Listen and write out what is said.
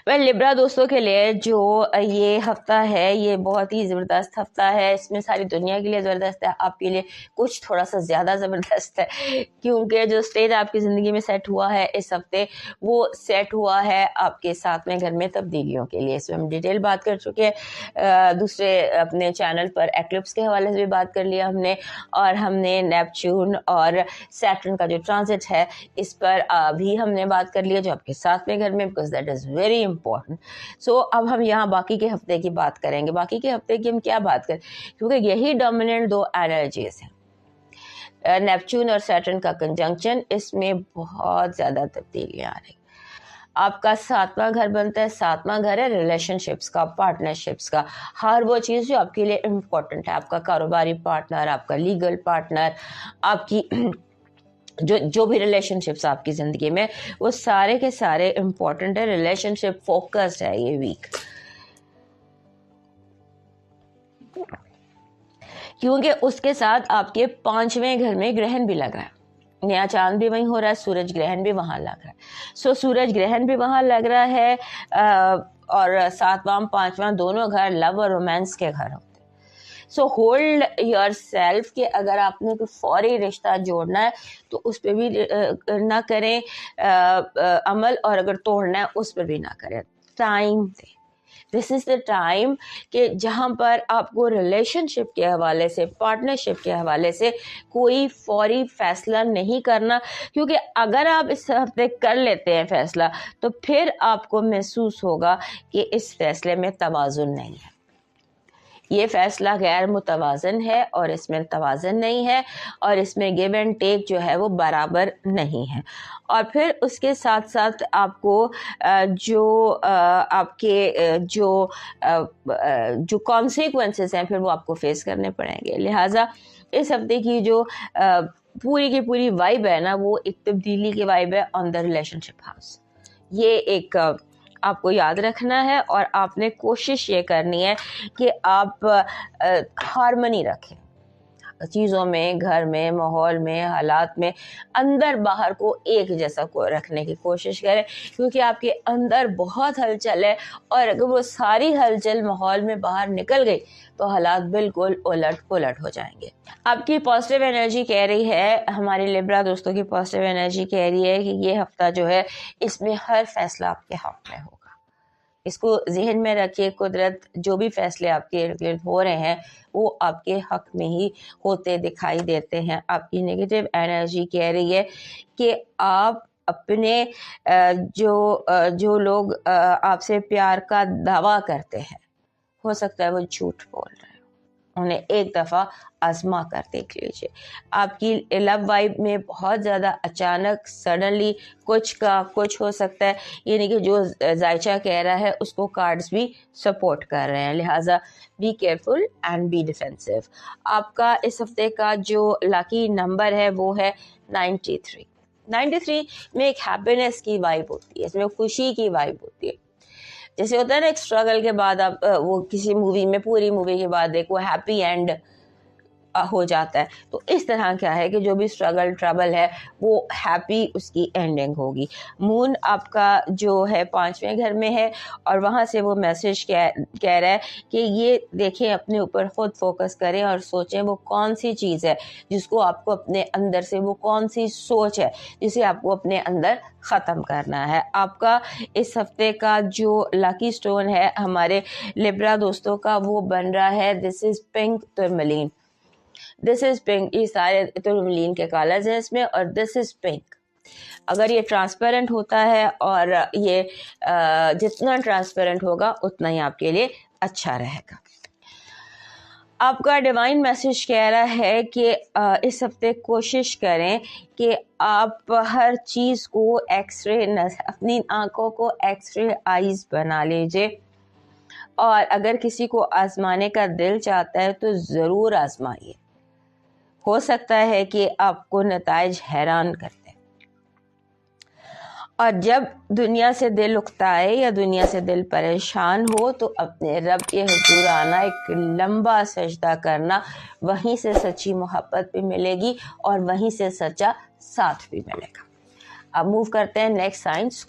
Well Libra दोस्तों के लिए जो ये हफ्ता है ये बहुत ही ज़बरदस्त हफ्ता है। इसमें सारी दुनिया के लिए ज़बरदस्त है, आपके लिए कुछ थोड़ा सा ज़्यादा ज़बरदस्त है, क्योंकि जो स्टेज आपकी ज़िंदगी में सेट हुआ है इस हफ्ते वो सेट हुआ है आपके साथ में घर में तब्दीलियों के लिए। इसमें हम डिटेल बात कर चुके हैं, दूसरे अपने चैनल पर एक्लिप्स के हवाले से भी बात कर लिया हमने, और हमने नेपच्यून और सैटर्न का जो ट्रांजिट है इस पर भी हमने बात कर लिया जो आपके साथ में घर में, because that is very important. So अब हम यहाँ बाकी के हफ्ते की बात करेंगे। बाकी के हफ्ते की हम क्या बात करें, क्योंकि यही डोमिनेंट दो एनर्जीज हैं, नेपच्यून और सैटर्न का कंजंक्शन, इसमें बहुत ज़्यादा तब्दीलियाँ आ रही। आपका 7वां घर बनता है, 7वां घर है रिलेशनशिप्स का, पार्टनरशिप्स का, हर वो चीज़ जो आपके लिए इम्पोर्टेंट है, आपका कारोबारी पार्टनर, आपका लीगल पार्टनर, आपकी जो भी रिलेशनशिप्स आपकी ज़िंदगी में, वो सारे के सारे इम्पोर्टेंट है। रिलेशनशिप फोकस्ड है ये वीक, क्योंकि उसके साथ आपके 5वें घर में ग्रहण भी लग रहा है, नया चांद भी वहीं हो रहा है, सूरज ग्रहण भी वहां लग रहा है। सो सूरज ग्रहण भी वहां लग रहा है, और 7वां 5वां दोनों घर लव और रोमांस के घर होते हैं। सो होल्ड योर सेल्फ कि अगर आपने कोई फौरी रिश्ता जोड़ना है तो उस पर भी ना करें अमल, और अगर तोड़ना है उस पर भी ना करें। टाइम दें, दिस इज़ द टाइम कि जहाँ पर आपको रिलेशनशिप के हवाले से, पार्टनरशिप के हवाले से कोई फौरी फैसला नहीं करना, क्योंकि अगर आप इस हफ्ते कर लेते हैं फैसला तो फिर आपको महसूस होगा कि इस फैसले में तवाज़ुन नहीं है, ये फैसला गैर मुतवाज़न है और इसमें तवाज़न नहीं है, और इसमें गिव एंड टेक जो है वो बराबर नहीं है। और फिर उसके साथ साथ आपको आपके जो कॉन्सिक्वेंसेस हैं फिर वो आपको फेस करने पड़ेंगे। लिहाजा इस हफ्ते की जो पूरी की पूरी वाइब है ना, वो एक तब्दीली की वाइब है ऑन द रिलेशनशिप हाउस। ये एक आपको याद रखना है, और आपने कोशिश ये करनी है कि आप हार्मनी रखें चीज़ों में, घर में, माहौल में, हालात में, अंदर बाहर को एक जैसा को रखने की कोशिश करें, क्योंकि आपके अंदर बहुत हलचल है, और अगर वो सारी हलचल माहौल में बाहर निकल गई तो हालात बिल्कुल उलट पुलट हो जाएंगे। आपकी पॉजिटिव एनर्जी कह रही है, हमारी लिब्रा दोस्तों की पॉजिटिव एनर्जी कह रही है कि ये हफ्ता जो है इसमें हर फैसला आपके हक में होगा। इसको जहन में रखिए, कुदरत जो भी फैसले आपके इर्द गिर्द हो रहे हैं वो आपके हक में ही होते दिखाई देते हैं। आपकी नेगेटिव एनर्जी कह रही है कि आप अपने जो लोग आपसे प्यार का दावा करते हैं, हो सकता है वो झूठ बोल रहे हैं, उन्हें एक दफ़ा आजमा कर देख लीजिए। आपकी लव वाइब में बहुत ज़्यादा अचानक सडनली कुछ का कुछ हो सकता है, यानी कि जो जायचा कह रहा है उसको कार्ड्स भी सपोर्ट कर रहे हैं। लिहाजा be careful and be defensive. आपका इस हफ्ते का जो लकी नंबर है वो है 93। 93 में एक हैप्पीनेस की वाइब होती है, इसमें खुशी की वाइब होती है। जैसे होता है ना, एक स्ट्रगल के बाद आप वो किसी मूवी में, पूरी मूवी के बाद एक वो हैप्पी एंड हो जाता है, तो इस तरह क्या है कि जो भी स्ट्रगल ट्रबल है वो हैप्पी उसकी एंडिंग होगी। मून आपका जो है 5वें घर में है, और वहाँ से वो मैसेज कह रहा है कि ये देखें, अपने ऊपर खुद फोकस करें और सोचें वो कौन सी चीज़ है जिसको आपको अपने अंदर से, वो कौन सी सोच है जिसे आपको अपने अंदर ख़त्म करना है। आपका इस हफ्ते का जो लकी स्टोन है हमारे लिब्रा दोस्तों का वो बन रहा है this is pink tourmaline. This is pink, ये सारे टर्मलीन के कलर्स हैं इसमें, और दिस इज पिंक। अगर ये ट्रांसपेरेंट होता है, और ये जितना ट्रांसपेरेंट होगा उतना ही आपके लिए अच्छा रहेगा। आपका डिवाइन मैसेज कह रहा है कि इस हफ्ते कोशिश करें कि आप हर चीज़ को एक्सरे, अपनी आंखों को एक्सरे आइज बना लीजिए, और अगर किसी को आजमाने का दिल चाहता है तो ज़रूर आजमाइए। हो सकता है कि आपको नताइज हैरान करते हैं। और जब दुनिया से दिल उकता है या दुनिया से दिल परेशान हो तो अपने रब के हुजूर आना, एक लंबा सजदा करना, वहीं से सच्ची मोहब्बत भी मिलेगी और वहीं से सच्चा साथ भी मिलेगा। अब मूव करते हैं नेक्स्ट साइंस।